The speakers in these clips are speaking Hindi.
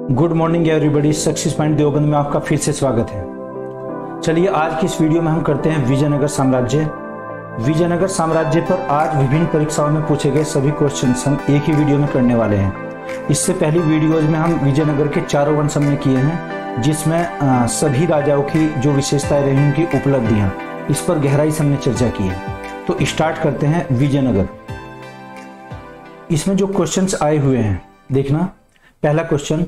Good morning everybody, success point Deoband में आपका फिर से स्वागत है। चलिए आज की इस वीडियो में हम करते हैं विजयनगर साम्राज्य। विजयनगर साम्राज्य पर आज विभिन्न परीक्षाओं में पूछे गए सभी क्वेश्चंस हम एक ही वीडियो में करने वाले हैं। इससे पहली वीडियोज में हम विजयनगर के चारों वंश हमने किए हैं, जिसमें सभी राजाओं की जो विशेषताएं रही उनकी उपलब्धियां, इस पर गहराई से हमने चर्चा की है। तो स्टार्ट करते हैं विजयनगर। इसमें जो क्वेश्चंस आए हुए हैं देखना। पहला क्वेश्चन,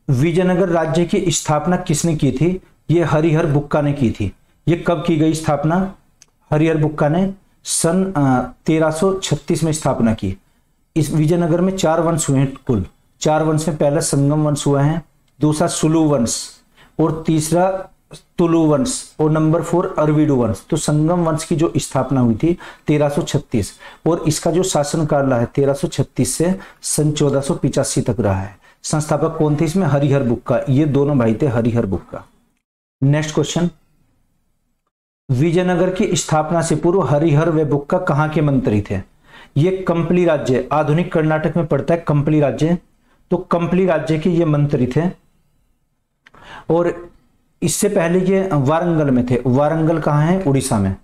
विजयनगर राज्य की स्थापना किसने की थी? ये हरिहर बुक्का ने की थी। ये कब की गई स्थापना? हरिहर बुक्का ने सन 1336 में स्थापना की। इस विजयनगर में 4 वंश हुए हैं कुल। 4 वंश में पहला संगम वंश हुआ है, दूसरा सुलु वंश और तीसरा तुलु वंश और नंबर 4 अरविडु वंश। तो संगम वंश की जो स्थापना हुई थी 1336 और इसका जो शासनकाल रहा है 1336 से सन 1485 तक रहा है। संस्थापक कौन थे इसमें? हरिहर बुक्का। ये दोनों भाई थे हरिहर बुक्का। नेक्स्ट क्वेश्चन, विजयनगर की स्थापना से पूर्व हरिहर व बुक्का कहां के मंत्री थे? ये कंपली राज्य, आधुनिक कर्नाटक में पड़ता है कंपली राज्य। तो कंपली राज्य के ये मंत्री थे और इससे पहले ये वारंगल में थे। वारंगल कहां है? उड़ीसा में।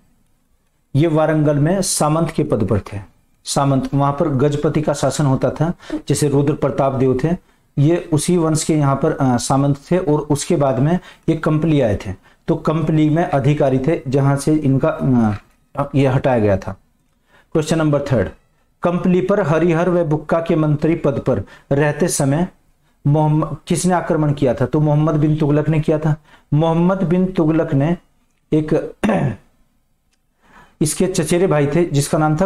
ये वारंगल में सामंत के पद पर थे। सामंत, वहां पर गजपति का शासन होता था, जैसे रुद्र प्रताप देव थे, ये उसी वंश के यहाँ पर सामंत थे। और उसके बाद में ये कंपली आए थे। तो कंपली में अधिकारी थे जहां से इनका ये हटाया गया था। क्वेश्चन नंबर 3, कंपली पर हरिहर व बुक्का के मंत्री पद पर रहते समय किसने आक्रमण किया था? तो मोहम्मद बिन तुगलक ने किया था। मोहम्मद बिन तुगलक ने एक इसके चचेरे भाई थे जिसका नाम था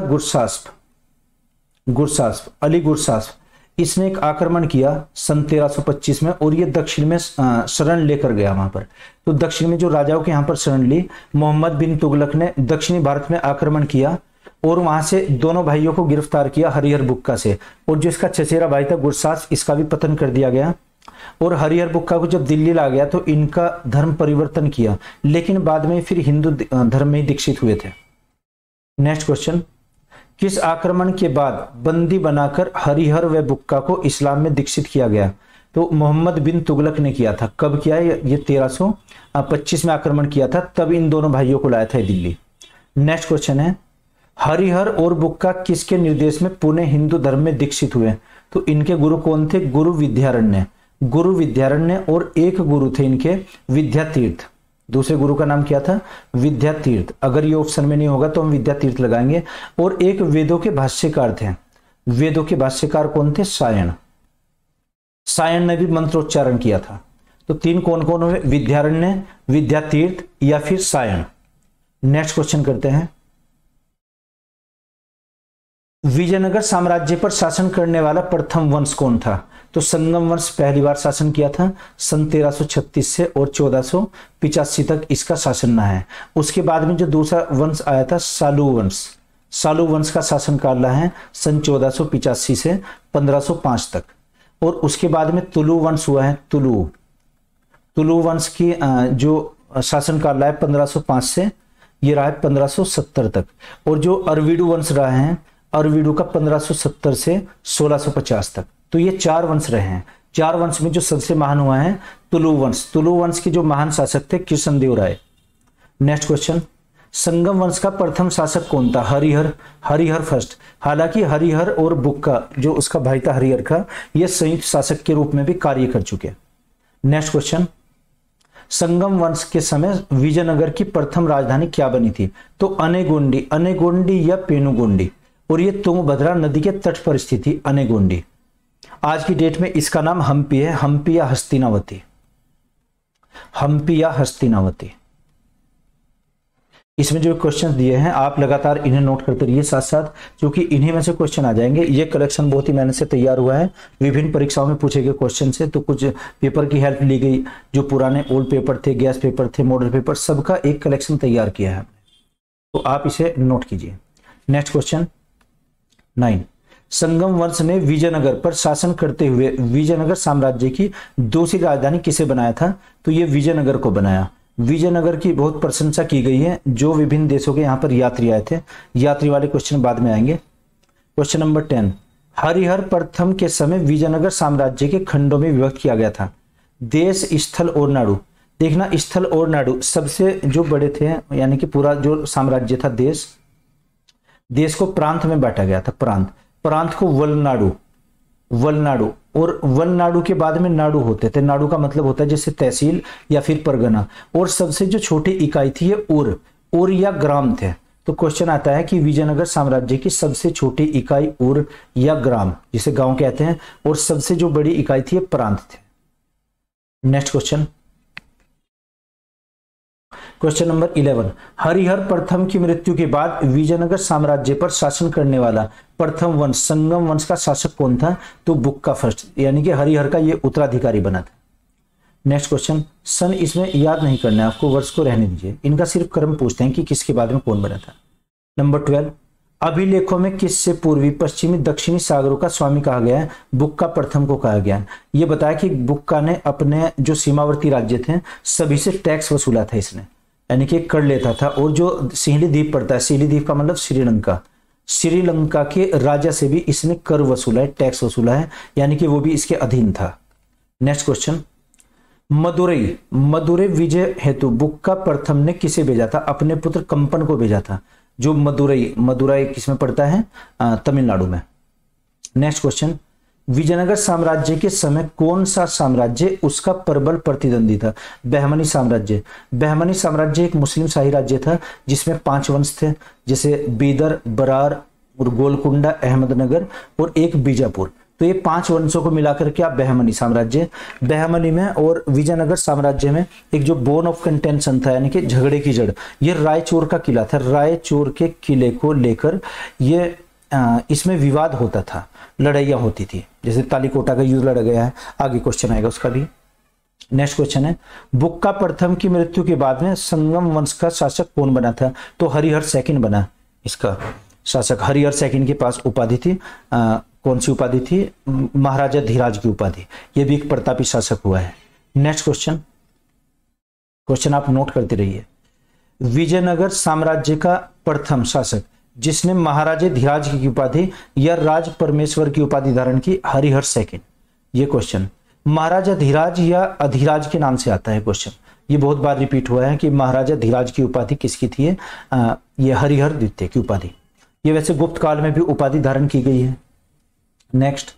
गुरसास्प, अली गुरसास्प। इसने एक आक्रमण किया सन 1325 में और ये दक्षिण में शरण लेकर गया वहां पर। तो दक्षिण में जो राजाओं के यहाँ पर शरण ली, मोहम्मद बिन तुगलक ने दक्षिणी भारत में आक्रमण किया और वहां से दोनों भाइयों को गिरफ्तार किया हरिहर बुक्का से। और जो इसका चचेरा भाई था गुरसास्प, इसका भी पतन कर दिया गया। और हरिहर बुक्का को जब दिल्ली ला गया तो इनका धर्म परिवर्तन किया, लेकिन बाद में फिर हिंदू धर्म में दीक्षित हुए थे। नेक्स्ट क्वेश्चन, किस आक्रमण के बाद बंदी बनाकर हरिहर व बुक्का को इस्लाम में दीक्षित किया गया? तो मोहम्मद बिन तुगलक ने किया था। कब किया? ये 1325 में आक्रमण किया था, तब इन दोनों भाइयों को लाया था दिल्ली। नेक्स्ट क्वेश्चन है, हरिहर और बुक्का किसके निर्देश में पुणे हिंदू धर्म में दीक्षित हुए? तो इनके गुरु कौन थे? गुरु विद्यारण्य और एक गुरु थे इनके विद्यातीर्थ। दूसरे गुरु का नाम क्या था? विद्यातीर्थ। अगर ये ऑप्शन में नहीं होगा तो हम विद्यातीर्थ लगाएंगे। और एक वेदों के भाष्यकार थे। वेदों के भाष्यकार कौन थे? सायण ने भी मंत्रोच्चारण किया था। तो 3 कौन कौन हुए? विद्यारण्य, विद्यातीर्थ या फिर सायण। नेक्स्ट क्वेश्चन करते हैं, विजयनगर साम्राज्य पर शासन करने वाला प्रथम वंश कौन था? तो संगम वंश पहली बार शासन किया था सन 1336 से और 1485 तक इसका शासन रहा है। उसके बाद में जो दूसरा वंश आया था सालू वंश का शासनकाल रहा है सन 1485 से 1505 तक। और उसके बाद में तुलु वंश हुआ है। तुलु वंश की जो शासनकाल रहा है 1505 से ये रहा है 1570 तक। और जो अरविडु वंश रहा है, अरविडु का 1570 से 1650 तक। तो ये 4 वंश रहे हैं। 4 वंश में जो सबसे महान हुआ है तुलु वंश के जो महान शासक थे कृष्णदेव राय। नेक्स्ट क्वेश्चन, संगम वंश का प्रथम शासक कौन था? हरिहर फर्स्ट। हालांकि हरिहर और बुक्का जो उसका भाई था हरिहर का, ये संयुक्त शासक के रूप में भी कार्य कर चुके। नेक्स्ट क्वेश्चन, संगम वंश के समय विजयनगर की प्रथम राजधानी क्या बनी थी? तो अनेगोंडी या पेनुगोंडी। और ये तुंगभद्रा नदी के तट पर स्थित थी अनेगोंडी। आज की डेट में इसका नाम हम्पी है। हम्पी या हस्तिनावती। इसमें जो क्वेश्चन दिए हैं आप लगातार इन्हें नोट करते रहिए साथ साथ, क्योंकि इन्हीं में से क्वेश्चन आ जाएंगे। ये कलेक्शन बहुत ही मेहनत से तैयार हुआ है, विभिन्न परीक्षाओं में पूछे गए क्वेश्चन से। तो कुछ पेपर की हेल्प ली गई, जो पुराने ओल्ड पेपर थे, गैस पेपर थे, मॉडल पेपर, सबका एक कलेक्शन तैयार किया है। तो आप इसे नोट कीजिए। नेक्स्ट क्वेश्चन 9, संगम वंश ने विजयनगर पर शासन करते हुए विजयनगर साम्राज्य की दूसरी राजधानी किसे बनाया था? तो ये विजयनगर को बनाया। विजयनगर की बहुत प्रशंसा की गई है। जो विभिन्न देशों के यहाँ पर यात्री आए थे, यात्री वाले क्वेश्चन बाद में आएंगे। क्वेश्चन नंबर 10, हरिहर प्रथम के समय विजयनगर साम्राज्य के खंडों में विभक्त किया गया था। देश, स्थल और नाडु। देखना, स्थल और नाडु सबसे जो बड़े थे, यानी कि पूरा जो साम्राज्य था, देश को प्रांत में बांटा गया था। प्रांत को वलनाडु, और वलनाडु के बाद में नाडु होते थे। नाडु का मतलब होता है जैसे तहसील या फिर परगना। और सबसे जो छोटी इकाई थी ये उर या ग्राम थे। तो क्वेश्चन आता है कि विजयनगर साम्राज्य की सबसे छोटी इकाई उर या ग्राम, जिसे गांव कहते हैं, और सबसे जो बड़ी इकाई थी ये प्रांत थे। Next question number 11। हरिहर प्रथम की मृत्यु के बाद विजयनगर साम्राज्य पर शासन करने वाला प्रथम वंश संगम वंश का शासक कौन था? तो बुक्का फर्स्ट, यानी कि हरिहर का ये उत्तराधिकारी बना था। नेक्स्ट क्वेश्चन, सन इसमें याद नहीं करना है आपको, वर्ष को रहने दीजिए। इनका सिर्फ क्रम पूछते हैं कि किसके बाद में कौन बना था। नंबर 12, अभिलेखों में किससे पूर्वी, पश्चिमी, दक्षिणी सागरों का स्वामी कहा गया है? बुक्का प्रथम को कहा गया है। यह बताया कि बुक्का ने अपने जो सीमावर्ती राज्य थे सभी से टैक्स वसूला था इसने, यानी कि कर लेता था। और जो सिहली द्वीप पड़ता है, सिहली द्वीप का मतलब श्रीलंका के राजा से भी इसने कर वसूला है, टैक्स वसूला है, यानी कि वो भी इसके अधीन था। नेक्स्ट क्वेश्चन, मदुरै विजय हेतु बुक्का प्रथम ने किसे भेजा था? अपने पुत्र कंपन को भेजा था। जो मदुरै किसमें पड़ता है? तमिलनाडु में। नेक्स्ट क्वेश्चन, विजयनगर साम्राज्य के समय कौन सा साम्राज्य उसका प्रबल प्रतिद्वंदी था? बहमनी साम्राज्य एक मुस्लिम शाही राज्य था जिसमें 5 वंश थे, जैसे बीदर, बरार और गोलकुंडा, अहमदनगर और एक बीजापुर। तो ये 5 वंशों को मिलाकर के आप बहमनी साम्राज्य, बहमनी में और विजयनगर साम्राज्य में एक जो बोन ऑफ कंटेंशन था, यानी कि झगड़े की जड़, ये रायचूर का किला था। रायचूर के किले को लेकर ये इसमें विवाद होता था, लड़ाइयाँ होती थी, जैसे तालीकोटा का युद्ध लड़ा गया है। आगे क्वेश्चन आएगा उसका भी। नेक्स्ट क्वेश्चन है, बुक्का प्रथम की मृत्यु के बाद में संगम वंश का शासक कौन बना था? तो हरिहर सेकंड बना इसका शासक। हरिहर सेकंड के पास उपाधि थी, कौन सी उपाधि थी? महाराजा धीराज की उपाधि। यह भी एक प्रतापी शासक हुआ है। नेक्स्ट क्वेश्चन आप नोट करते रहिए। विजयनगर साम्राज्य का प्रथम शासक जिसने महाराजा धीराज की उपाधि या राज परमेश्वर की उपाधि धारण की? हरिहर सेकंड। ये क्वेश्चन महाराजा धीराज या अधिराज के नाम से आता है क्वेश्चन। ये बहुत बार रिपीट हुआ है कि महाराजा धीराज की उपाधि किसकी थी? ये हरिहर द्वितीय की उपाधि। ये वैसे गुप्त काल में भी उपाधि धारण की गई है। नेक्स्ट,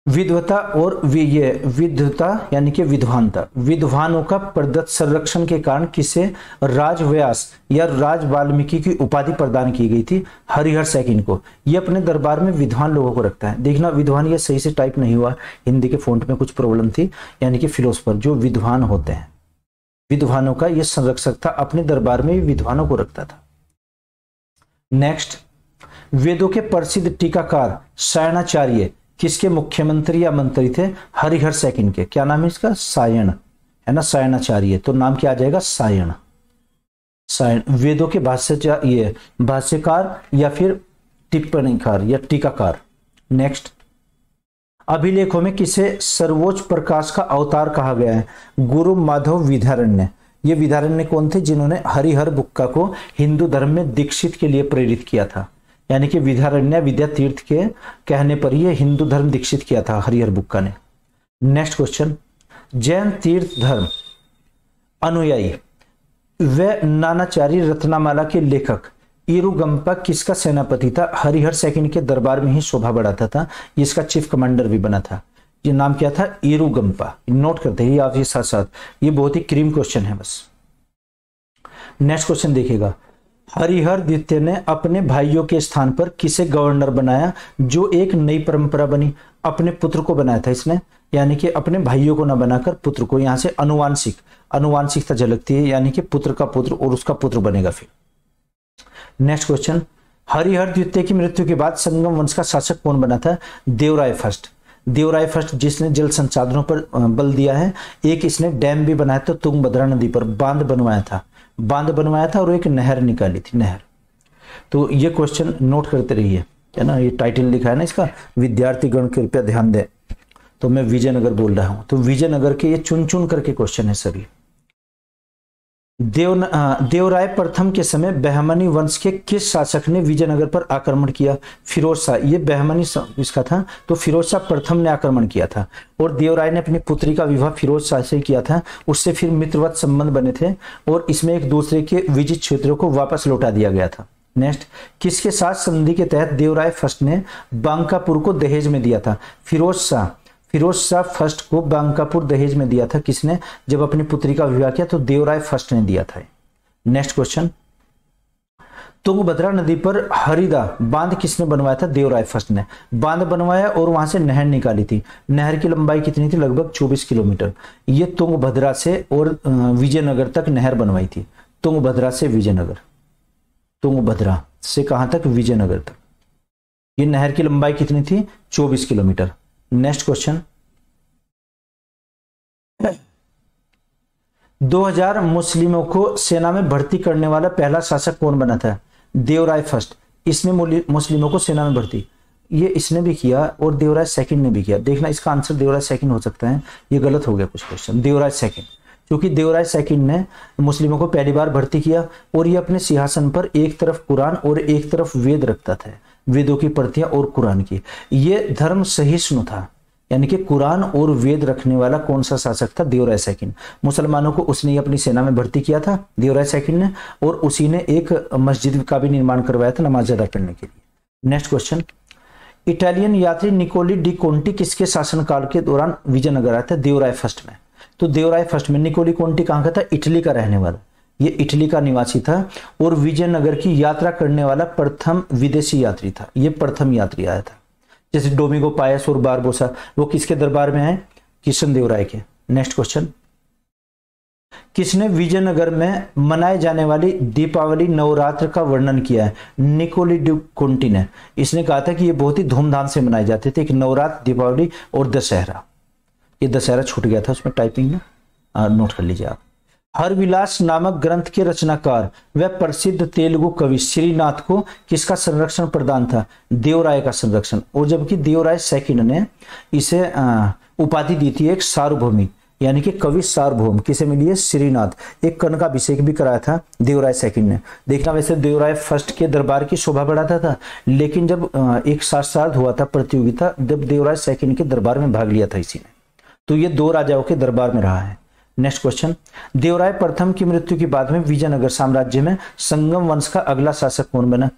विद्वता और विद्वता यानी कि विद्वानता, विद्वानों का प्रदत्त संरक्षण के कारण किसे राजव्यास या राज वाल्मीकि की उपाधि प्रदान की गई थी? हरिहर सेकंड को। ये अपने दरबार में विद्वान लोगों को रखता है। देखना, विद्वान ये सही से टाइप नहीं हुआ, हिंदी के फॉन्ट में कुछ प्रॉब्लम थी, यानी कि फिलोसफर जो विद्वान होते हैं, विद्वानों का ये संरक्षक था, अपने दरबार में विद्वानों को रखता था। नेक्स्ट, वेदों के प्रसिद्ध टीकाकार सायणाचार्य किसके मुख्यमंत्री या मंत्री थे? हरिहर सेकंड के। क्या नाम है इसका? सायण, है ना, सायणाचार्य। तो नाम क्या आ जाएगा? सायण। वेदों के भाष्यकार या फिर टिप्पणीकार या टीकाकार। नेक्स्ट, अभिलेखों में किसे सर्वोच्च प्रकाश का अवतार कहा गया है? गुरु माधव विद्यारण्य। ये विद्यारण्य कौन थे? जिन्होंने हरिहर बुक्का को हिंदू धर्म में दीक्षित के लिए प्रेरित किया था, यानी कि विद्यारण्य विद्या तीर्थ के कहने पर ये हिंदू धर्म दीक्षित किया था हरिहर बुक्का ने। नेक्स्ट क्वेश्चन, जैन तीर्थ धर्म अनुयायी व नानाचारी रत्नामाला के लेखक इरुगंपा किसका सेनापति था? हरिहर सेकंड के दरबार में ही शोभा बढ़ाता था, इसका चीफ कमांडर भी बना था। ये नाम क्या था? इरुगंपा। नोट करते हैं आप ये साथ साथ, ये बहुत ही क्रीम क्वेश्चन है बस। नेक्स्ट क्वेश्चन देखिएगा, हरिहर द्वितीय ने अपने भाइयों के स्थान पर किसे गवर्नर बनाया? जो एक नई परंपरा बनी, अपने पुत्र को बनाया था इसने, यानी कि अपने भाइयों को न बनाकर पुत्र को। यहां से अनुवांशिकता झलकती है, यानी कि पुत्र का पुत्र और उसका पुत्र बनेगा फिर। नेक्स्ट क्वेश्चन, हरिहर द्वितीय की मृत्यु के बाद संगम वंश का शासक कौन बना था? देवराय फर्स्ट, जिसने जल संसाधनों पर बल दिया है। एक इसने डैम भी बनाया था, तुंगभद्रा नदी पर बांध बनवाया था और एक नहर निकाली थी, नहर। तो ये क्वेश्चन नोट करते रहिए, है ना। ये टाइटल लिखा है ना इसका, विद्यार्थी गण कृपया ध्यान दें। तो मैं विजयनगर बोल रहा हूं, तो विजयनगर के ये चुन चुन करके क्वेश्चन है सभी। देवराय प्रथम के समय बहमनी वंश के किस शासक ने विजयनगर पर आक्रमण किया? फिरोज शाह। ये बहमनी इसका था, तो फिरोज शाह प्रथम ने आक्रमण किया था। और देवराय ने अपनी पुत्री का विवाह फिरोज शाह से किया था, उससे फिर मित्रवत संबंध बने थे और इसमें एक दूसरे के विजित क्षेत्रों को वापस लौटा दिया गया था। नेक्स्ट, किसके साथ संधि के तहत देवराय फर्स्ट ने बांकापुर को दहेज में दिया था? फिरोज शाह फर्स्ट को बांकापुर दहेज में दिया था। किसने? जब अपनी पुत्री का विवाह किया तो देवराय फर्स्ट ने दिया था। नेक्स्ट क्वेश्चन, तुंगभद्रा नदी पर हरिदा बांध किसने बनवाया था? देवराय फर्स्ट ने बांध बनवाया और वहां से नहर निकाली थी। नहर की लंबाई कितनी थी? लगभग 24 किलोमीटर। ये तुंगभद्रा से और विजयनगर तक नहर बनवाई थी। तुंगभद्रा से विजयनगर, तुंगभद्रा से कहां तक? विजयनगर तक। ये नहर की लंबाई कितनी थी? 24 किलोमीटर। नेक्स्ट क्वेश्चन, 2000 मुस्लिमों को सेना में भर्ती करने वाला पहला शासक कौन बना था? देवराय फर्स्ट। इसने मुस्लिमों को सेना में भर्ती, ये इसने भी किया और देवराय सेकंड ने भी किया। देखना इसका आंसर देवराय सेकंड हो सकता है, ये गलत हो गया कुछ क्वेश्चन। देवराय सेकंड, क्योंकि देवराय सेकंड ने मुस्लिमों को पहली बार भर्ती किया और ये अपने सिंहासन पर एक तरफ कुरान और एक तरफ वेद रखता था, वेदों की प्रतियां और कुरान की। ये धर्म सहिष्णु था, यानी कि कुरान और वेद रखने वाला कौन सा शासक था? देवराय सेकंड। मुसलमानों को उसने ही अपनी सेना में भर्ती किया था देवराय सेकंड ने, और उसी ने एक मस्जिद का भी निर्माण करवाया था नमाज अदा करने के लिए। नेक्स्ट क्वेश्चन, इटालियन यात्री निकोली डी कोंटी किसके शासनकाल के दौरान विजयनगर आया था? देवराय फर्स्ट में। तो देवराय फर्स्ट में निकोली कोंटी कहां का था? इटली का रहने वाला, ये इटली का निवासी था और विजयनगर की यात्रा करने वाला प्रथम विदेशी यात्री था। ये प्रथम यात्री आया था। जैसे डोमिंगो पायस और बारबोसा, वो किसके दरबार में आए? कृष्णदेवराय के। नेक्स्ट क्वेश्चन, किसने विजयनगर में मनाए जाने वाली दीपावली नवरात्र का वर्णन किया है? निकोली डी कोंटी ने। इसने कहा था कि ये बहुत ही धूमधाम से मनाए जाते थे, कि नवरात्र, दीपावली और दशहरा। ये दशहरा छूट गया था उसमें टाइपिंग में, नोट कर लीजिए आप। हरविलास नामक ग्रंथ के रचनाकार व प्रसिद्ध तेलुगु कवि श्रीनाथ को किसका संरक्षण प्रदान था? देवराय का संरक्षण। और जबकि देवराय सेकंड ने इसे उपाधि दी थी एक सार्वभौमी, यानी कि कवि सार्वभौम। किसे मिली है? श्रीनाथ। एक कर्णकाभिषेक भी कराया था देवराय सेकंड ने। देखना, वैसे देवराय फर्स्ट के दरबार की शोभा बढ़ाता था, लेकिन जब एक शास्त्रार्थ हुआ था प्रतियोगिता, जब देवराय सेकंड के दरबार में भाग लिया था इसी ने। तो ये दो राजाओं के दरबार में रहा है। नेक्स्ट क्वेश्चन, देवराय प्रथम की मृत्यु के बाद में विजयनगर साम्राज्य में संगम वंश का अगला शासक कौन बना?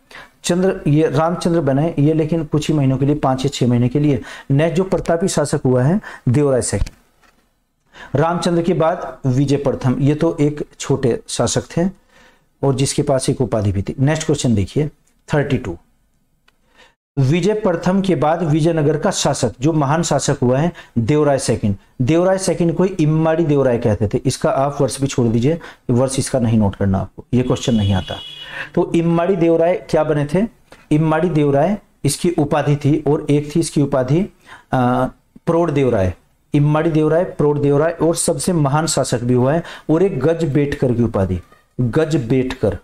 ये रामचंद्र बने, ये लेकिन कुछ ही महीनों के लिए, 5 या 6 महीने के लिए। नेक्स्ट जो प्रतापी शासक हुआ है देवराय सेकंड। रामचंद्र के बाद विजय प्रथम, ये तो एक छोटे शासक थे और जिसके पास एक उपाधि भी थी। नेक्स्ट क्वेश्चन देखिए 32, विजय प्रथम के बाद विजयनगर का शासक, जो महान शासक हुआ है देवराय सेकंड। देवराय सेकंड को इम्माड़ी देवराय कहते थे। इसका आप वर्ष भी छोड़ दीजिए, वर्ष इसका नहीं नोट करना आपको, ये क्वेश्चन नहीं आता। तो इम्माड़ी देवराय क्या बने थे? इम्माड़ी देवराय इसकी उपाधि थी, और एक थी इसकी उपाधि प्रौढ़ देवराय। इम्माड़ी देवराय, प्रौढ़ देवराय, और सबसे महान शासक भी हुआ है। और एक गज बेटकर की उपाधि, गज बेटकर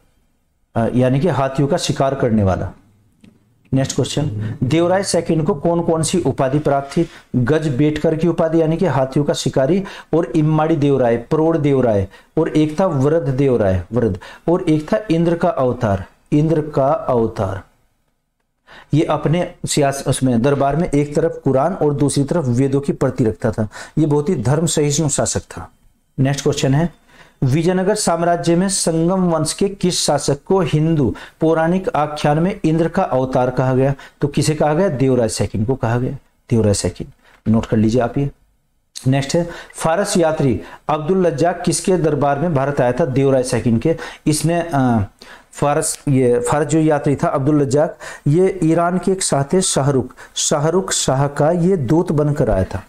यानी कि हाथियों का शिकार करने वाला। नेक्स्ट क्वेश्चन, देवराय सेकंड को कौन कौन सी उपाधि प्राप्त थी? गज बेटकर की उपाधि यानी कि हाथियों का शिकारी, और इम्माड़ी देवराय, प्रौढ़ देवराय, और एक था वृद्ध देवराय, वृद्ध, और एक था इंद्र का अवतार, इंद्र का अवतार। ये अपने सियासत उसमें दरबार में एक तरफ कुरान और दूसरी तरफ वेदों की प्रति रखता था। ये बहुत ही धर्म सहिष्णु शासक था। नेक्स्ट क्वेश्चन है, विजयनगर साम्राज्य में संगम वंश के किस शासक को हिंदू पौराणिक आख्यान में इंद्र का अवतार कहा गया? तो किसे कहा गया? देवराय सेकंड को कहा गया। देवराय सेकंड नोट कर लीजिए आप ये। नेक्स्ट है, फारस यात्री अब्दुल लज्जाक किसके दरबार में भारत आया था? देवराय सेकंड के। इसने फारस जो यात्री था अब्दुल लज्जाक, ये ईरान के एक शाह थे शाहरुख शाह का ये दूत बनकर आया था।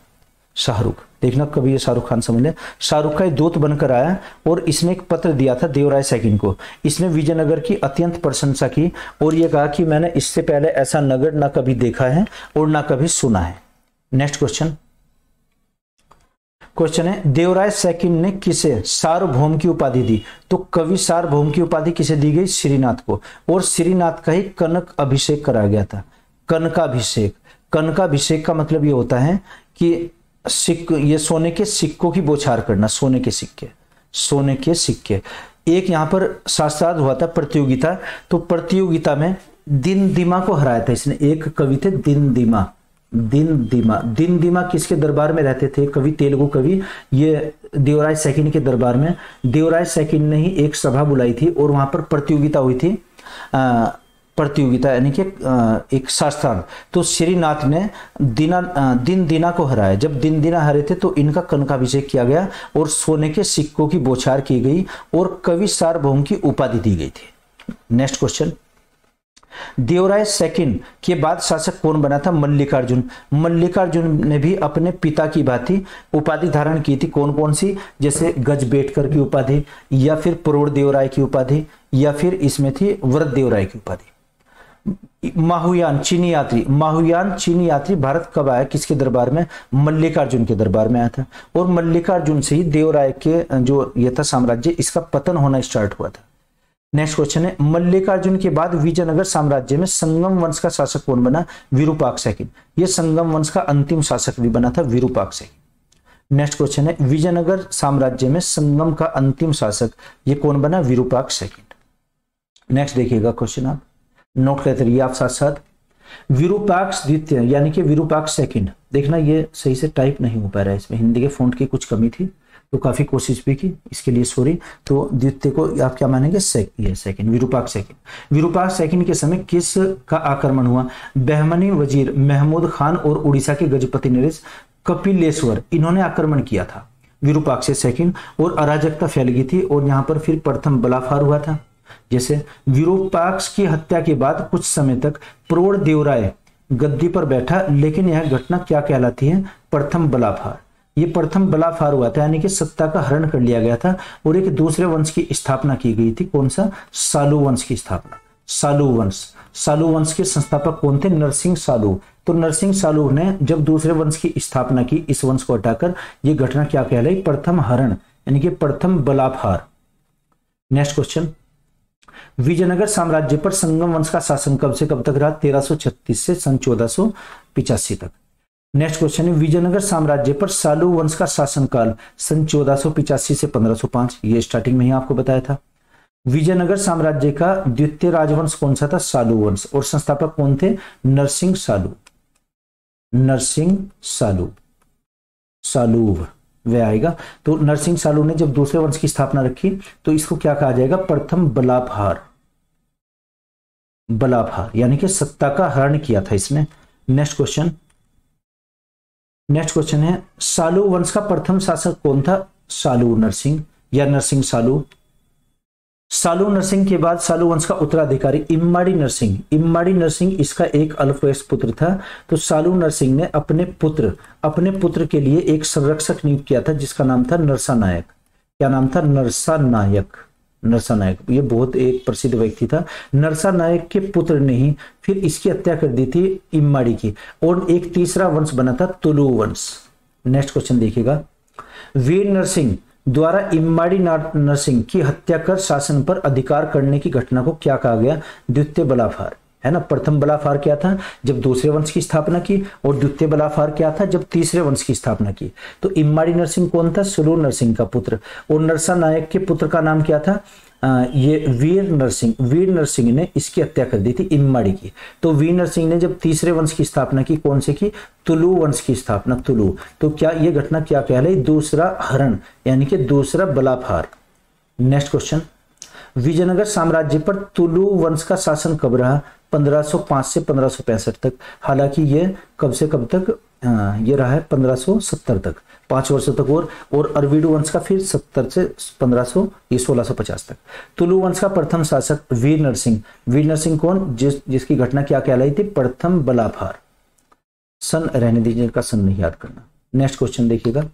शाहरुख, देखना कभी ये शाहरुख खान समझ ले। शाहरुख का दूत बनकर आया और इसने एक पत्र दिया था देवराय सेकंड को। इसने विजयनगर की अत्यंत प्रशंसा की और ये कहा कि मैंने इससे पहले ऐसा नगर ना कभी देखा है और ना कभी सुना है। नेक्स्ट क्वेश्चन है, देवराय सेकंड ने किसे सार्वभौम की उपाधि दी? तो कवि सार्वभौम की उपाधि किसे दी गई? श्रीनाथ को। और श्रीनाथ का ही कनक अभिषेक कराया गया था। कनकाभिषेक, कनकाभिषेक का मतलब ये होता है कि ये सोने के सिक्कों की बौछार करना, सोने के सिक्के। एक यहाँ पर शास्त्रार्थ हुआ था प्रतियोगिता, तो प्रतियोगिता में दिन दिमा को हराया था इसने। एक कवि थे दिन दिमा किसके दरबार में रहते थे? कवि, तेलुगु कवि, ये देवराय सेकंड के दरबार में। देवराय सेकंड ने ही एक सभा बुलाई थी और वहां पर प्रतियोगिता हुई थी, प्रतियोगिता यानी कि एक शास्त्रार्थ। तो श्रीनाथ ने दिन दिना को हराया। जब दिन दिना हरे थे तो इनका कनकाभिषेक किया गया और सोने के सिक्कों की बौछार की गई और कवि सार्वभौम की उपाधि दी गई थी। नेक्स्ट क्वेश्चन, देवराय सेकंड के बाद शासक कौन बना था? मल्लिकार्जुन। मल्लिकार्जुन ने भी अपने पिता की भांति उपाधि धारण की थी। कौन कौन सी? जैसे गजबेटकर की उपाधि, या फिर प्रौढ़ देवराय की उपाधि, या फिर इसमें थी वृद्ध देवराय की उपाधि। माहुयान चीनी यात्री भारत कब आया? किसके दरबार में? मल्लिकार्जुन के दरबार में आया था। और मल्लिकार्जुन से ही देवराय के जो यह था साम्राज्य, इसका पतन होना स्टार्ट हुआ था। नेक्स्ट क्वेश्चन है, मल्लिकार्जुन के बाद विजयनगर साम्राज्य में संगम वंश का शासक कौन बना? विरूपाक्ष सेकंड। यह संगम वंश का अंतिम शासक भी बना था, विरूपाक्ष सेकंड। नेक्स्ट क्वेश्चन है, विजयनगर साम्राज्य में संगम का अंतिम शासक ये कौन बना? विरूपाक्ष सेकंड। नेक्स्ट देखिएगा क्वेश्चन, आप नोट करते रहिए आप साथ साथ। विरूपाक्ष द्वितीय यानी कि विरूपाक्ष सेकंड, देखना ये सही से टाइप नहीं हो पा रहा है, इसमें हिंदी के फॉन्ट की कुछ कमी थी, तो काफी कोशिश भी की, इसके लिए सॉरी। तो द्वितीय को आप क्या मानेंगे? Second, Virupaksha second. Virupaksha second के समय किस का आक्रमण हुआ? बहमनी वजीर महमूद खान और उड़ीसा के गजपति नरेश कपिलेश्वर, इन्होंने आक्रमण किया था विरूपाक्ष सेकंड, और अराजकता फैल गई थी और यहाँ पर फिर प्रथम बलाफार हुआ था। जैसे विरूपाक्ष की हत्या के बाद कुछ समय तक प्रौढ़ देवराय गद्दी पर बैठा, लेकिन यह घटना क्या कहलाती है? प्रथम बलाफार। ये प्रथम बलाफार हुआ था, यानी कि सत्ता का हरण कर लिया गया था और एक दूसरे वंश की स्थापना की गई थी। कौन सा? सालू वंश की स्थापना। सालू वंश के संस्थापक कौन थे? नरसिंह सालू। तो नरसिंह सालू ने जब दूसरे वंश की स्थापना की, इस वंश को हटाकर, यह घटना क्या कहलाई? प्रथम हरण यानी कि प्रथम बलाफार। नेक्स्ट क्वेश्चन, विजयनगर साम्राज्य पर संगम वंश का शासन कब से कब तक रहा? 1336 से सन 1485 तक। नेक्स्ट क्वेश्चन है, विजयनगर साम्राज्य पर सालू वंश का शासनकाल सन 1485 से 1505, ये स्टार्टिंग में ही आपको बताया था। विजयनगर साम्राज्य का द्वितीय राजवंश कौन सा था? सालू वंश। और संस्थापक कौन थे? नरसिंह सालू वे आएगा। तो नरसिंह सालू ने जब दूसरे वंश की स्थापना रखी तो इसको क्या कहा जाएगा? प्रथम बलाफार यानी कि सत्ता का हरण किया था इसने। नेक्स्ट क्वेश्चन है, सालू वंश का प्रथम शासक कौन था? सालू नरसिंह या नरसिंह सालू। सालू नरसिंह के बाद सालू वंश का उत्तराधिकारी इम्माड़ी नरसिंह इसका एक अल्पवयस्क पुत्र था। तो सालू नरसिंह ने अपने पुत्र के लिए एक संरक्षक नियुक्त किया था जिसका नाम था नरसा नायक। क्या नाम था? नरसा नायक। ये बहुत एक प्रसिद्ध व्यक्ति था। नरसा नायक के पुत्र ने ही फिर इसकी हत्या कर दी थी इम्माड़ी की, और एक तीसरा वंश बना था तुलु वंश। नेक्स्ट क्वेश्चन देखिएगा, वीर नरसिंह द्वारा इम्माड़ी नरसिंह की हत्या कर शासन पर अधिकार करने की घटना को क्या कहा गया? द्वितीय बलाफार, है ना। प्रथम बलाफार क्या था? जब दूसरे वंश की स्थापना की, और द्वितीय बलाफार क्या था? जब तीसरे वंश की स्थापना की। तो इम्माड़ी नरसिंह कौन था? सुलू नरसिंह का पुत्र। और नरसा नायक के पुत्र का नाम क्या था? ये वीर नरसिंह ने इसकी हत्या कर दी थी इम्माड़ी की। तो वीर नरसिंह ने जब तीसरे वंश की स्थापना की, कौन से की? तुलु वंश की स्थापना, तुलु। तो क्या ये घटना क्या कहलाई? दूसरा हरण यानी कि दूसरा बलाफार। नेक्स्ट क्वेश्चन, विजयनगर साम्राज्य पर तुलु वंश का शासन कब रहा? 1505 से 1565 तक। हालांकि ये कब से कब तक ये रहा है? 1570 तक, 5 वर्षों तक। और अरविडु वंश का फिर 70 से 1650 तक। तुलु वंश का प्रथम शासक वीर नरसिंह कौन? जिसकी घटना क्या कहलाई थी? प्रथम बलाफार। सन रहने दीजिए, का सन नहीं याद करना। नेक्स्ट क्वेश्चन देखिएगा,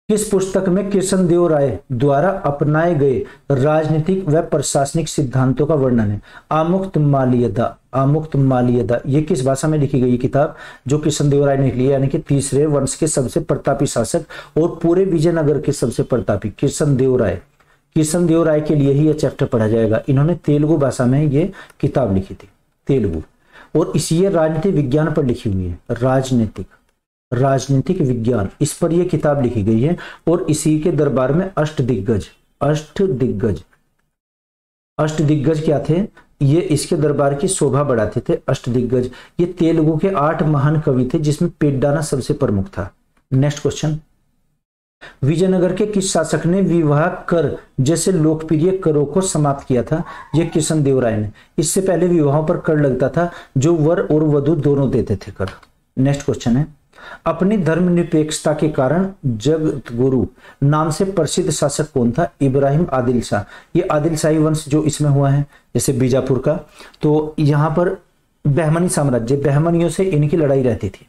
किस पुस्तक में कृष्णदेव राय द्वारा अपनाए गए राजनीतिक व प्रशासनिक सिद्धांतों का वर्णन है? आमुक्त मालियदा। ये किस भाषा में लिखी गई किताब? जो कृष्णदेव राय ने लिखी, यानी कि तीसरे वंश के सबसे प्रतापी शासक और पूरे विजयनगर के सबसे प्रतापी कृष्णदेव राय के लिए ही यह चैप्टर पढ़ा जाएगा। इन्होंने तेलुगु भाषा में ये किताब लिखी थी, तेलुगु, और इसी ये राजनीतिक विज्ञान पर लिखी हुई है। राजनीतिक विज्ञान, इस पर यह किताब लिखी गई है। और इसी के दरबार में अष्टदिग्गज अष्ट दिग्गज, अष्ट दिग्गज क्या थे? ये इसके दरबार की शोभा बढ़ाते थे। अष्ट दिग्गज ये तेलुगु के 8 महान कवि थे, जिसमें पेड्डाना सबसे प्रमुख था। नेक्स्ट क्वेश्चन, विजयनगर के किस शासक ने विवाह कर जैसे लोकप्रिय करों को समाप्त किया था? यह कृष्णदेवराय ने। इससे पहले विवाहों पर कर लगता था, जो वर और वधु दोनों देते थे कर। नेक्स्ट क्वेश्चन है, अपनी धर्मनिरपेक्षता के कारण जगत गुरु नाम से प्रसिद्ध शासक कौन था? इब्राहिम आदिल शाह। ये आदिल शाही वंश जो इसमें हुआ है, जैसे बीजापुर का, तो यहां पर बहमनी साम्राज्य, बहमनियों से इनकी लड़ाई रहती थी।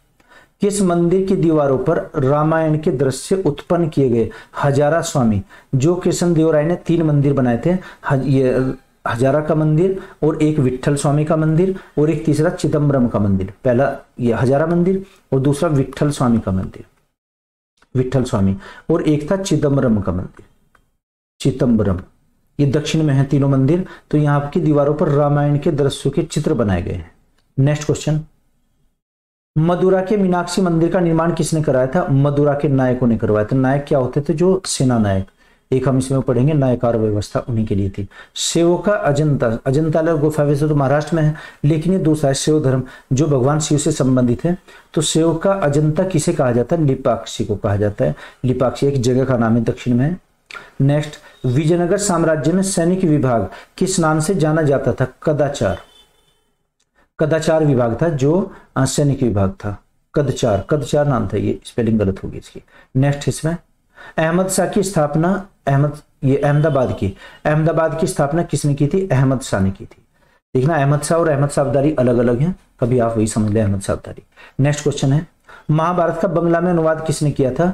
किस मंदिर की दीवारों पर रामायण के दृश्य उत्पन्न किए गए? हजारा स्वामी, जो कृष्णदेवराय ने 3 मंदिर बनाए थे, ये हजारा का मंदिर और एक विट्ठल स्वामी का मंदिर और एक तीसरा चिदम्बरम का मंदिर। पहला ये हजारा मंदिर और दूसरा विट्ठल स्वामी का मंदिर, विट्ठल स्वामी, और एक था चिदम्बरम का मंदिर, चिदम्बरम। ये दक्षिण में है तीनों मंदिर। तो यहाँ की दीवारों पर रामायण के दृश्यों के चित्र बनाए गए हैं। नेक्स्ट क्वेश्चन, मदुरा के मीनाक्षी मंदिर का निर्माण किसने कराया था? मदुरा के नायकों ने करवाया था। नायक क्या होते थे? जो सेना नायक। एक हम इसमें पढ़ेंगे, नायकार व्यवस्था उन्हीं के लिए थी। शिव का अजंता, अजंता गुफा वैसे तो महाराष्ट्र में है, लेकिन ये दूसरा है शिव धर्म, जो भगवान शिव से संबंधित है। तो शिव का अजंता किसे कहा जाता है? लिपाक्षी को कहा जाता है। लिपाक्षी एक जगह का नाम है, दक्षिण में है। नेक्स्ट, विजयनगर साम्राज्य में सैनिक विभाग किस नाम से जाना जाता था? कदाचार। कदाचार विभाग था जो सैनिक विभाग था। कदचार, कदचार नाम था, ये स्पेलिंग गलत होगी इसकी। नेक्स्ट, इसमें अहमद शाह की स्थापना, अहमदाबाद की स्थापना किसने की थी? अहमद शाह ने की थी। देखना, अहमद शाह और अहमद शाह अब्दाली अलग अलग हैं, कभी आप वही समझ लें, अहमद शाह अब्दाली। नेक्स्ट क्वेश्चन है, महाभारत का बंगला में अनुवाद किसने किया था?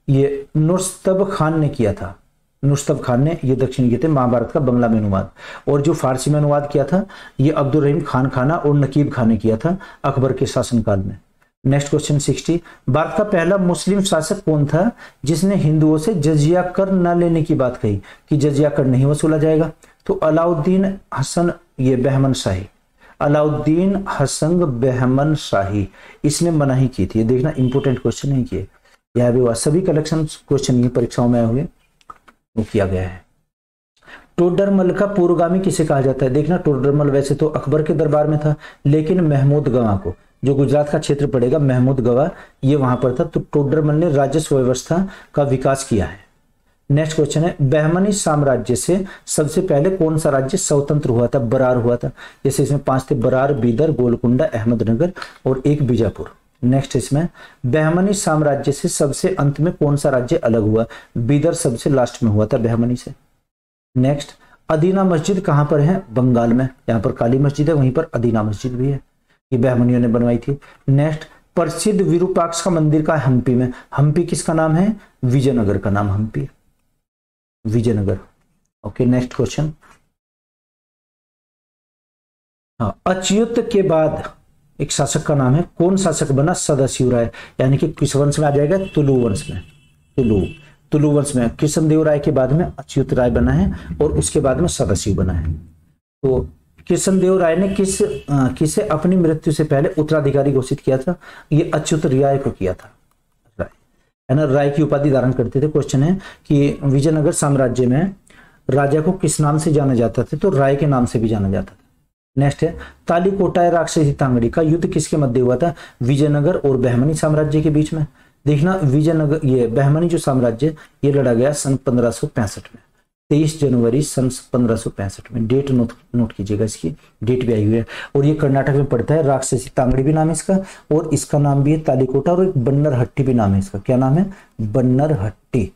ये नुस्तब खान ने किया था। नुस्तब खान ने ये दक्षिण किए थे महाभारत का बंगला में अनुवाद। और जो फारसी में अनुवाद किया था, ये अब्दुल रहीम खान खाना और नकीब खान ने किया था अकबर के शासनकाल में। नेक्स्ट क्वेश्चन 60, भारत का पहला मुस्लिम शासक कौन था जिसने हिंदुओं से जजिया कर न लेने की बात कही कि जजिया कर नहीं वसूला जाएगा? तो अलाउद्दीन हसन ये बहमन शाही, अलाउद्दीन हसन बहमन शाही, इसने मनाही की थी। देखना, इंपोर्टेंट क्वेश्चन है कि यह भी हुआ, सभी कलेक्शन क्वेश्चन ये परीक्षाओं में आए हुए वो किया गया है। टोडरमल का पूर्वगामी किसे कहा जाता है? देखना, टोडरमल वैसे तो अकबर के दरबार में था, लेकिन महमूद गवा को, जो गुजरात का क्षेत्र पड़ेगा, महमूद गवा ये वहां पर था। तो टोडरमल ने राजस्व व्यवस्था का विकास किया है। नेक्स्ट क्वेश्चन है, बहमनी साम्राज्य से सबसे पहले कौन सा राज्य स्वतंत्र हुआ था? बरार हुआ था। जैसे इसमें 5 थे, बरार, बीदर, गोलकुंडा, अहमदनगर और एक बीजापुर। नेक्स्ट, इसमें बहमनी साम्राज्य से सबसे अंत में कौन सा राज्य अलग हुआ? बीदर सबसे लास्ट में हुआ था बहमनी से। नेक्स्ट, अदीना मस्जिद कहां पर है? बंगाल में। यहाँ पर काली मस्जिद है, वहीं पर अदीना मस्जिद भी है, ये बहमनियों ने बनवाई थी। नेक्स्ट, प्रसिद्ध विरूपाक्ष का मंदिर का हम्पी में। हम्पी किसका नाम है? विजयनगर का नाम Hampi, Vijayanagar. Okay, next question, हाँ, अच्युत के बाद एक शासक का नाम है, कौन शासक बना? सदाशिव राय, यानी कि किस वंश में आ जाएगा? तुलु वंश में। तुलु वंश में कृष्णदेव राय के बाद में अच्युत राय बना है और उसके बाद में सदाशिव बना है। तो कृष्णदेव राय ने किसे अपनी मृत्यु से पहले उत्तराधिकारी घोषित किया था? ये अच्युत राय को किया था। राय है ना, राय की उपाधि धारण करते थे। क्वेश्चन है कि विजयनगर साम्राज्य में राजा को किस नाम से जाना जाता था? तो राय के नाम से भी जाना जाता था। नेक्स्ट है, तालीकोटा राक्षसी तांगड़ी का युद्ध किसके मध्य हुआ था? विजयनगर और बहमनी साम्राज्य के बीच में। देखना, विजयनगर ये बहमनी जो साम्राज्य ये लड़ा गया सन 1565 में, 23 जनवरी सन 1565 में। डेट नोट कीजिएगा, इसकी डेट भी आई हुई है। और ये कर्नाटक में पड़ता है। राक्षसी तांगड़ी भी नाम है इसका, और इसका नाम भी है तालीकोटा, और एक बन्नरहट्टी भी नाम है इसका। क्या नाम है? बन्नरहट्टी।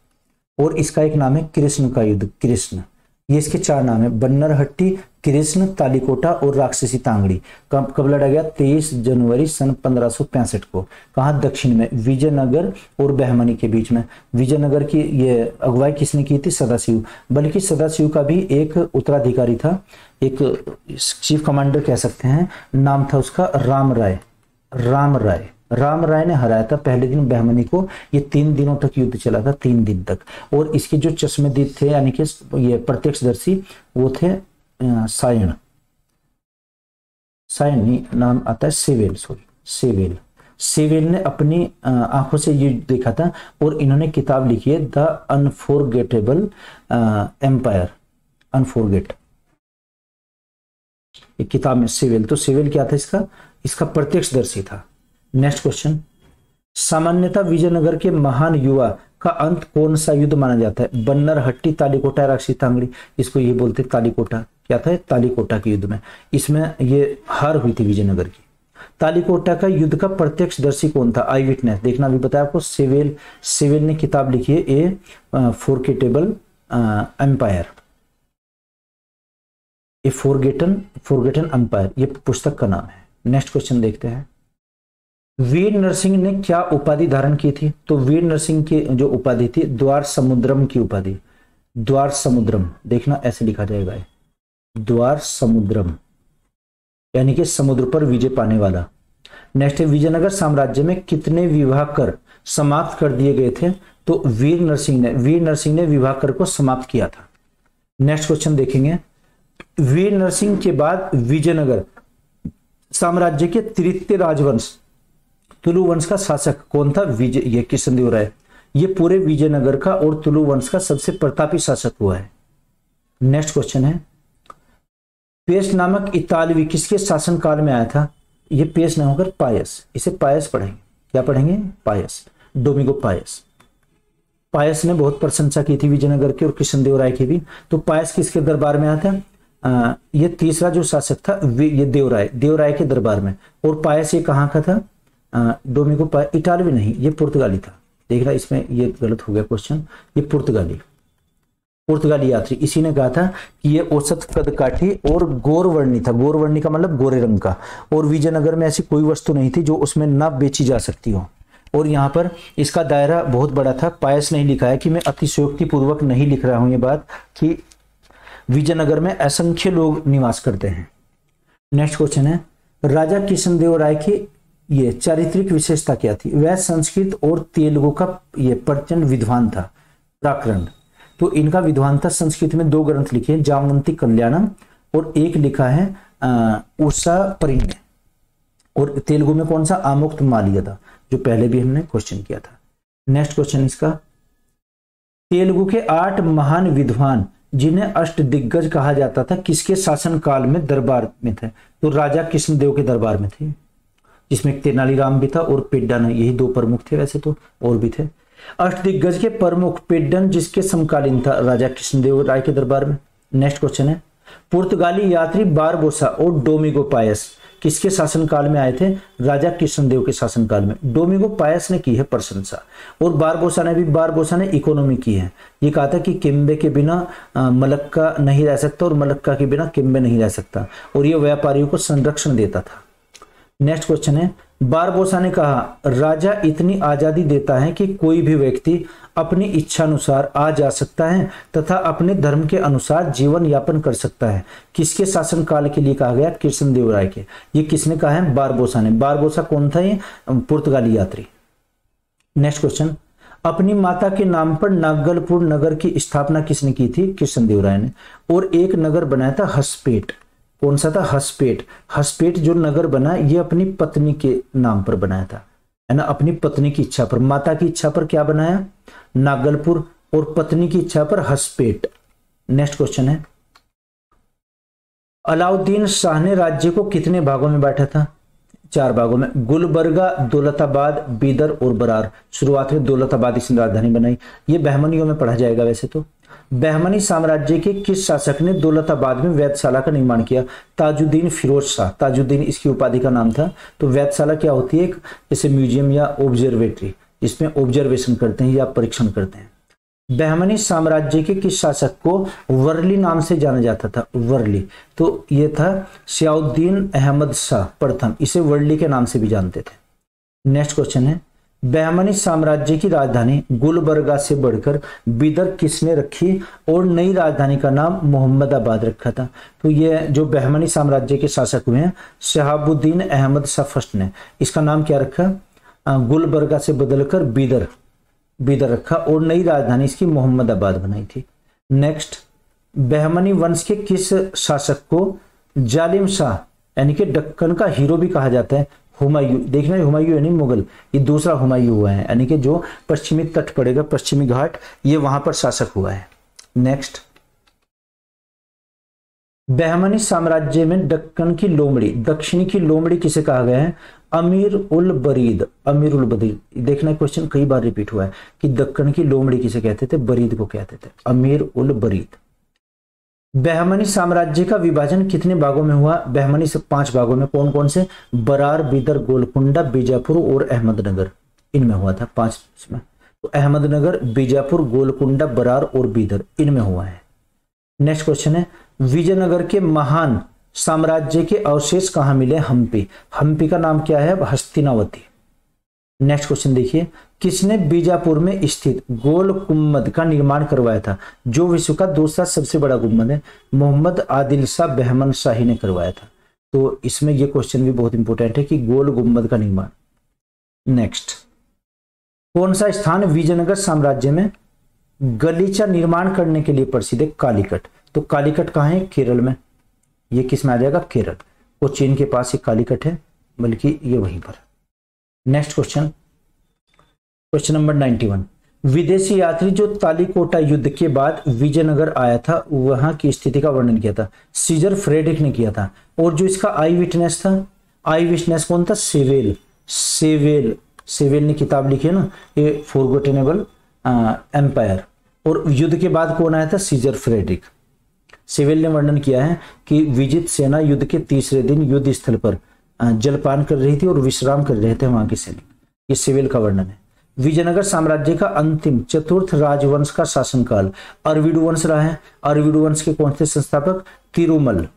और इसका एक नाम है कृष्ण का युद्ध, कृष्ण। ये इसके 4 नाम है, बन्नरहट्टी, कृष्ण, तालीकोटा और राक्षसी तांगड़ी। कब लड़ा गया? 23 जनवरी सन 1565 को। कहाँ? दक्षिण में, विजयनगर और बहमनी के बीच में। विजयनगर की ये अगुवाई किसने की थी? सदाशिव। बल्कि सदाशिव का भी एक उत्तराधिकारी था, एक चीफ कमांडर कह सकते हैं, नाम था उसका राम राय। राम राय ने हराया था पहले दिन बहमनी को। ये 3 दिनों तक युद्ध चला था, 3 दिन तक। और इसके जो चश्मेदीद थे, यानी कि ये प्रत्यक्षदर्शी, वो थे सायण नहीं नाम आता है, सेवेल, सेवेल ने अपनी आंखों से ये देखा था और इन्होंने किताब लिखी है द अनफॉरगेटेबल एम्पायर, अनफॉरगेट, एक किताब में सेवेल। तो सेवेल क्या था इसका प्रत्यक्षदर्शी था। नेक्स्ट क्वेश्चन, सामान्यतः विजयनगर के महान युवा का अंत कौन सा युद्ध माना जाता है? बन्नर हट्टी, तालीकोटा, राक्षसी तांगड़ी, इसको ये बोलते तालीकोटा। क्या था? तालीकोटा के युद्ध में, इसमें ये हार हुई थी विजयनगर की। तालीकोटा का युद्ध का प्रत्यक्षदर्शी कौन था? आई विटनेस। देखना भी बताया आपको, सेवेल ने किताब लिखी है ए फॉरगेटेबल एम्पायर, ए फॉरगेटन एम्पायर, ये पुस्तक का नाम है। नेक्स्ट क्वेश्चन देखते हैं, वीर नरसिंह ने क्या उपाधि धारण की थी? तो वीर नरसिंह की जो उपाधि थी द्वार समुद्रम की उपाधि, द्वार समुद्रम, देखना ऐसे लिखा जाएगा, द्वार समुद्रम यानी कि समुद्र पर विजय पाने वाला। नेक्स्ट है, विजयनगर साम्राज्य में कितने विवाह कर समाप्त कर दिए गए थे? तो वीर नरसिंह ने विवाह कर को समाप्त किया था। नेक्स्ट क्वेश्चन देखेंगे, वीर नरसिंह के बाद विजयनगर साम्राज्य के तृतीय राजवंश तुलु वंश का शासक कौन था? ये कृष्णदेव राय। ये पूरे विजयनगर का और तुलु वंश का सबसे प्रतापी शासक हुआ है। नेक्स्ट क्वेश्चन है, पेश नामक इतालवी किसके शासन काल में आया था? ये पेश ना होकर पायस, इसे पायस पढ़ेंगे। क्या पढ़ेंगे? पायस, डोमिगो पायस। पायस ने बहुत प्रशंसा की थी विजयनगर की और कृष्णदेव राय की भी। तो पायस किसके दरबार में आया था? ये तीसरा जो शासक था ये देवराय के दरबार में। और पायस ये कहाँ का था? डोमिगो पायस, इटालवी नहीं, ये पुर्तगाली था। देखना इसमें ये गलत हो गया क्वेश्चन, ये पुर्तगाली यात्री। इसी ने कहा था कि ये औसत कदकाठी और गौरवर्णी था। गौरवर्णी का मतलब गोरे रंग का। और विजयनगर में ऐसी कोई वस्तु नहीं थी जो उसमें ना बेची जा सकती हो। और यहाँ पर इसका दायरा बहुत बड़ा था। पायस ने लिखा है कि मैं अतिशयोक्ति पूर्वक नहीं लिख रहा हूं ये बात, कि विजयनगर में असंख्य लोग निवास करते हैं। नेक्स्ट क्वेश्चन है, राजा कृष्णदेव राय की ये चारित्रिक विशेषता क्या थी? वह संस्कृत और तेलुगु का ये प्रचंड विद्वान था, प्राकृत। तो इनका विद्वान था। संस्कृत में 2 ग्रंथ लिखे हैं, जामवंती कल्याणम और एक लिखा है उषा परिण्य। और तेलुगु में कौन सा? आमुक्त माल्यदा, जो पहले भी हमने क्वेश्चन किया था। नेक्स्ट क्वेश्चन इसका, तेलुगु के 8 महान विद्वान जिन्हें अष्टदिग्गज कहा जाता था किसके शासन काल में दरबार में थे? तो राजा कृष्णदेव के दरबार में थे, जिसमें तेनालीराम भी था और पेड्डन, यही 2 प्रमुख थे। वैसे तो और भी थे। अष्टदिग्गज के प्रमुख पेड्डन जिसके समकालीन था राजा कृष्णदेव राय के दरबार में। नेक्स्ट क्वेश्चन है, पुर्तगाली यात्री बारबोसा और डोमिगो पायस किसके शासनकाल में आए थे? राजा कृष्णदेव के शासनकाल में। डोमिगो पायस ने की है प्रशंसा और बारबोसा ने इकोनॉमी की है। ये कहा था कि किम्बे के बिना मलक्का नहीं रह सकता और मलक्का के बिना किम्बे नहीं रह सकता, और ये व्यापारियों को संरक्षण देता था। नेक्स्ट क्वेश्चन है, बारबोसा ने कहा राजा इतनी आजादी देता है कि कोई भी व्यक्ति अपनी इच्छा अनुसार आ जा सकता है तथा अपने धर्म के अनुसार जीवन यापन कर सकता है। किसके शासन काल के लिए कहा गया? कृष्णदेव राय के। ये किसने कहा है? बारबोसा ने। बारबोसा कौन था? ये पुर्तगाली यात्री। नेक्स्ट क्वेश्चन, अपनी माता के नाम पर नागलपुर नगर की स्थापना किसने की थी? कृष्णदेव राय ने। और एक नगर बनाया था हसपेट। कौन सा था? हसपेट जो नगर बना ये अपनी पत्नी के नाम पर बनाया था, है ना, अपनी पत्नी की इच्छा पर। माता की इच्छा पर क्या बनाया? नागलपुर, और पत्नी की इच्छा पर हसपेट। नेक्स्ट क्वेश्चन है, अलाउद्दीन शाह ने राज्य को कितने भागों में बांटा था? 4 भागों में। गुलबर्गा, दौलताबाद, बीदर और बरार। शुरुआत में दौलताबाद इसने राजधानी बनाई। ये बहमनियों में पढ़ा जाएगा वैसे तो। बहमनी साम्राज्य के किस शासक ने दौलताबाद में वेधशाला का निर्माण किया? ताजुद्दीन फिरोज शाह। ताजुद्दीन इसकी उपाधि का नाम था। तो वेधशाला क्या होती है? जैसे म्यूजियम या ऑब्जर्वेटरी, इसमें ऑब्जर्वेशन करते हैं या परीक्षण करते हैं। बहमनी साम्राज्य के किस शासक को वर्ली नाम से जाना जाता था? वर्ली। तो ये था सियाउद्दीन अहमद शाह प्रथम, इसे वर्ली के नाम से भी जानते थे। नेक्स्ट क्वेश्चन है, बहमनी साम्राज्य की राजधानी गुलबर्गा से बढ़कर बीदर किसने रखी और नई राजधानी का नाम मोहम्मदाबाद रखा था? तो ये जो बहमनी साम्राज्य के शासक हुए हैं शहाबुद्दीन अहमद शाह फर्स्ट ने इसका नाम क्या रखा? गुलबर्गा से बदलकर बीदर रखा और नई राजधानी इसकी मोहम्मदाबाद बनाई थी। नेक्स्ट, बहमनी वंश के किस शासक को जालिम शाह यानी कि दक्कन का हीरो भी कहा जाता है? हुमायूं, देखना हुमायूं नहीं मुगल, ये दूसरा हुमायूं हुआ है, यानी कि जो पश्चिमी तट पड़ेगा, पश्चिमी घाट, ये वहां पर शासक हुआ है। नेक्स्ट, बहमनी साम्राज्य में दक्कन की लोमड़ी, दक्षिणी की लोमड़ी किसे कहा गया है? अमीर उल बरीद, अमीर उल बरीद। देखना क्वेश्चन कई बार रिपीट हुआ है कि दक्कन की लोमड़ी किसे कहते थे? बरीद को कहते थे, अमीर उल बरीद। बहमनी साम्राज्य का विभाजन कितने भागों में हुआ? बहमनी से 5 भागों में। कौन कौन से? बरार, बीदर, गोलकुंडा, बीजापुर और अहमदनगर, इनमें हुआ था 5 में। तो अहमदनगर, बीजापुर, गोलकुंडा, बरार और बीदर, इनमें हुआ है। नेक्स्ट क्वेश्चन है, विजयनगर के महान साम्राज्य के अवशेष कहां मिले? हम्पी। हम्पी का नाम क्या है? हस्तिनावती। नेक्स्ट क्वेश्चन देखिए, किसने बीजापुर में स्थित गोल गुम्बद का निर्माण करवाया था, जो विश्व का दूसरा सबसे बड़ा गुम्बद है? मोहम्मद आदिल शाह बहमन शाही ने करवाया था। तो इसमें यह क्वेश्चन भी बहुत इंपॉर्टेंट है कि गोल गुम्बद का निर्माण। नेक्स्ट, कौन सा स्थान विजयनगर साम्राज्य में गलीचा निर्माण करने के लिए प्रसिद्ध है? कालीकट। तो कालीकट कहाँ है? केरल में। ये किस में आ जाएगा? केरल। कोचीन के पास ये कालीकट है, बल्कि ये वहीं पर। नेक्स्ट क्वेश्चन, क्वेश्चन नंबर 91, विदेशी यात्री जो तालीकोटा युद्ध के बाद विजयनगर आया था, वहां की स्थिति का वर्णन किया था? सीजर फ्रेडरिक ने किया था। और जो इसका आई विटनेस था, आई विटनेस कौन था? सेवेल। सेवेल ने किताब लिखी है ना, ये फॉरगॉटेनेबल एम्पायर। और युद्ध के बाद कौन आया था? Scissor Frederick. सेवेल ने वर्णन किया है कि विजित सेना युद्ध के तीसरे दिन युद्ध स्थल पर जलपान कर रही थी और विश्राम कर रहे थे वहां के सैनिक। ये सेवेल का वर्णन है। विजयनगर साम्राज्य का अंतिम चतुर्थ राजवंश का शासनकाल अरविडु वंश रहा है। अरविडु वंश के कौन से संस्थापक? तिरुमल।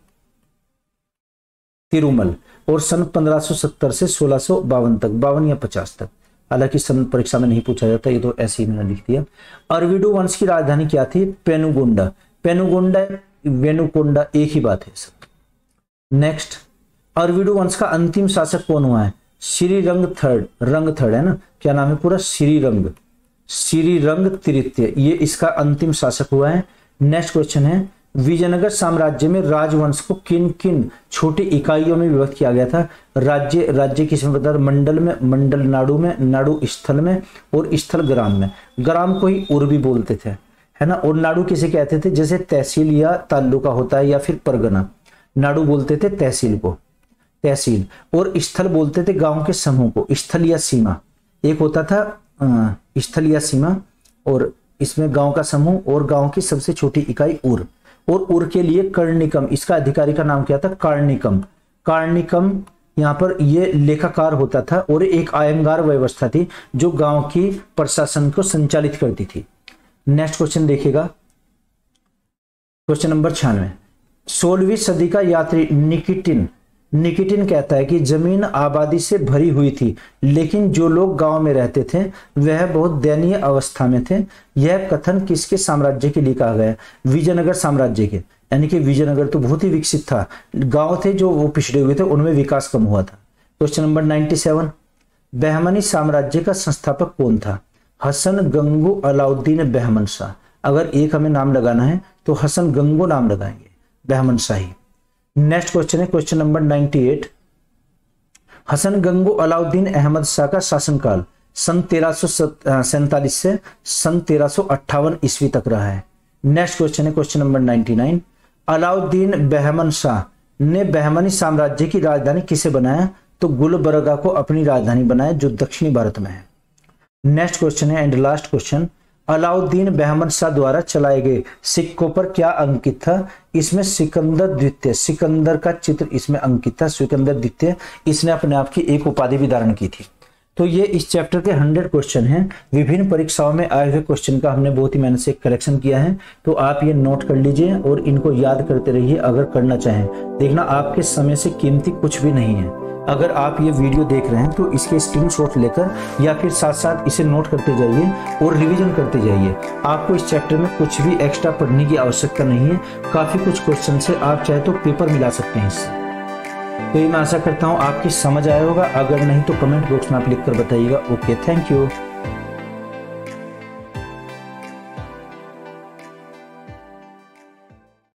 और सन 1570 से 1652 तक, 52 या 50 तक। हालांकि सन परीक्षा में नहीं पूछा जाता, ये तो ऐसे ही मैंने लिख दिया। अरविडु वंश की राजधानी क्या थी? पेनुगोंडा। पेनुगोंडा, वेनुकोंडा एक ही बात है सब। नेक्स्ट, अरविडु वंश का अंतिम शासक कौन हुआ है? श्रीरंग थर्ड, रंग थर्ड है ना, क्या नाम है पूरा? श्रीरंग तृतीय, ये इसका अंतिम शासक हुआ है। नेक्स्ट क्वेश्चन है, विजयनगर साम्राज्य में राजवंश को किन किन छोटी इकाइयों में विभक्त किया गया था? राज्य किसमें बता? मंडल में, मंडल नाडु में, नाडु स्थल में और स्थल ग्राम में। ग्राम को ही उर भी बोलते थे, है ना। और नाडु किसे कहते थे? जैसे तहसील या तालुका होता है या फिर परगना, नाडु बोलते थे तहसील को, तहसील। और स्थल बोलते थे गांव के समूह को, स्थल या सीमा। एक होता था स्थल या सीमा, और इसमें गांव का समूह और गांव की सबसे छोटी इकाई उर। और उर के लिए कर्णिकम, इसका अधिकारी का नाम क्या था? कार्णिकम। कार्णिकम यहाँ पर ये लेखाकार होता था और एक आयंगार व्यवस्था थी जो गांव की प्रशासन को संचालित करती थी। नेक्स्ट क्वेश्चन देखिएगा, क्वेश्चन नंबर 96, 16वीं सदी का यात्री निकिटिन कहता है कि जमीन आबादी से भरी हुई थी, लेकिन जो लोग गांव में रहते थे वह बहुत दयनीय अवस्था में थे। यह कथन किसके साम्राज्य के लिए कहा गया? विजयनगर साम्राज्य के, यानी कि विजयनगर तो बहुत ही विकसित था, गांव थे जो वो पिछड़े हुए थे, उनमें विकास कम हुआ था। क्वेश्चन नंबर 97, बहमनी साम्राज्य का संस्थापक कौन था? हसन गंगू अलाउद्दीन बहमन शाह। अगर एक हमें नाम लगाना है तो हसन गंगू नाम लगाएंगे, बहमन शाही। नेक्स्ट क्वेश्चन है क्वेश्चन नंबर 98, हसन गंगू अलाउद्दीन अहमद शाह का शासनकाल सन 1347 से सन 1358 ईस्वी तक रहा है। नेक्स्ट क्वेश्चन है क्वेश्चन नंबर 99, अलाउद्दीन बहमन शाह ने बहमनी साम्राज्य की राजधानी किसे बनाया? तो गुलबर्गा को अपनी राजधानी बनाया, जो दक्षिणी भारत में है। नेक्स्ट क्वेश्चन है and last question, Alauddin Bahman Shah द्वारा चलाए गए सिक्कों पर क्या अंकित था? इसमें सिकंदर द्वितीय, सिकंदर का चित्र इसमें अंकित था, सिकंदर द्वितीय। इसने अपने आप की एक उपाधि भी धारण की थी। तो ये इस चैप्टर के 100 क्वेश्चन हैं। विभिन्न परीक्षाओं में आए हुए क्वेश्चन का हमने बहुत ही मेहनत से कलेक्शन किया है, तो आप ये नोट कर लीजिए और इनको याद करते रहिए अगर करना चाहें। देखना, आपके समय से कीमती कुछ भी नहीं है। अगर आप ये वीडियो देख रहे हैं तो इसके स्क्रीनशॉट लेकर या फिर साथ साथ इसे नोट करते जाइए और रिवीजन करते जाइए। आपको इस चैप्टर में कुछ भी एक्स्ट्रा पढ़ने की आवश्यकता नहीं है। काफी कुछ क्वेश्चन से आप चाहे तो पेपर मिला सकते हैं इससे। तो ये मैं आशा करता हूँ आपकी समझ आया होगा। अगर नहीं तो कमेंट बॉक्स में आप लिखकर बताइएगा। Okay, thank you.